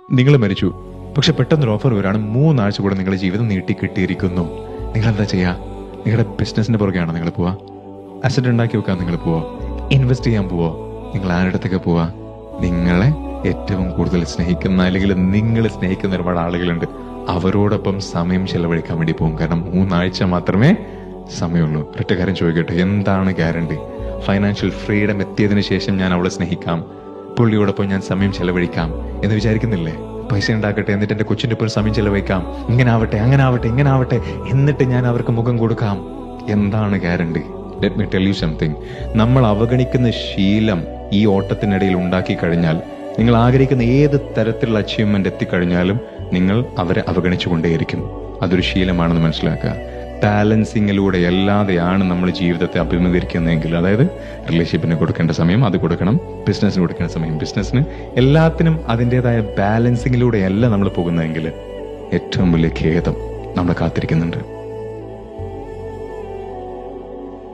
നിങ്ങൾ മരിച്ചു, പക്ഷെ പെട്ടെന്നൊരു ഓഫർ വരാണ്, 3 ആഴ്ച കൂടെ നിങ്ങളുടെ ജീവിതം നീട്ടി കിട്ടിയിരിക്കുന്നു. നിങ്ങൾ എന്താ ചെയ്യുക? നിങ്ങളുടെ ബിസിനസിന്റെ പുറകെയാണോ നിങ്ങൾ പോവാ? അസറ്റ് ഉണ്ടാക്കി വെക്കാൻ നിങ്ങൾ പോവോ? ഇൻവെസ്റ്റ് ചെയ്യാൻ പോവോ? നിങ്ങൾ ആരുടെ അടുത്തൊക്കെ പോവാ? നിങ്ങളെ ഏറ്റവും കൂടുതൽ സ്നേഹിക്കുന്ന, അല്ലെങ്കിൽ നിങ്ങൾ സ്നേഹിക്കുന്ന ഒരുപാട് ആളുകളുണ്ട്, അവരോടൊപ്പം സമയം ചെലവഴിക്കാൻ വേണ്ടി പോകും. കാരണം 3 ആഴ്ച മാത്രമേ സമയമുള്ളൂ. ഒറ്റ കാര്യം ചോദിക്കട്ടെ, എന്താണ് ഗ്യാരണ്ടി? ഫൈനാൻഷ്യൽ ഫ്രീഡം എത്തിയതിനു ശേഷം ഞാൻ അവളെ സ്നേഹിക്കാം, പുള്ളിയോടൊപ്പം ഞാൻ സമയം ചെലവഴിക്കാം എന്ന് വിചാരിക്കുന്നില്ലേ? പൈസ ഉണ്ടാക്കട്ടെ, എന്നിട്ട് എന്റെ കൊച്ചിന്റെ ഒപ്പം സമയം ചെലവഴിക്കാം, ഇങ്ങനെ ആവട്ടെ, അങ്ങനെ ആവട്ടെ, ഇങ്ങനെ ആവട്ടെ, എന്നിട്ട് ഞാൻ അവർക്ക് മുഖം കൊടുക്കാം. എന്താണ് guarantee? Let me tell you something. നമ്മൾ അവഗണിക്കുന്ന ശീലം ഈ ഓട്ടത്തിനിടയിൽ ഉണ്ടാക്കി കഴിഞ്ഞാൽ, നിങ്ങൾ ആഗ്രഹിക്കുന്ന ഏത് തരത്തിലുള്ള അച്ചീവ്മെന്റ് എത്തിക്കഴിഞ്ഞാലും നിങ്ങൾ അവരെ അവഗണിച്ചുകൊണ്ടേയിരിക്കും. അതൊരു ശീലമാണെന്ന് മനസ്സിലാക്കുക. ബാലൻസിങ്ങിലൂടെ അല്ലാതെയാണ് നമ്മൾ ജീവിതത്തെ അഭിമുഖീകരിക്കുന്നതെങ്കിൽ, അതായത് റിലേഷൻഷിപ്പിന് കൊടുക്കേണ്ട സമയം അത് കൊടുക്കണം, ബിസിനസ്സിന് കൊടുക്കേണ്ട സമയം ബിസിനസ്സിന്, എല്ലാത്തിനും അതിൻ്റെതായ ബാലൻസിങ്ങിലൂടെയല്ല നമ്മൾ പോകുന്നതെങ്കിൽ ഏറ്റവും വലിയ ഖേദം നമ്മളെ കാത്തിരിക്കുന്നുണ്ട്.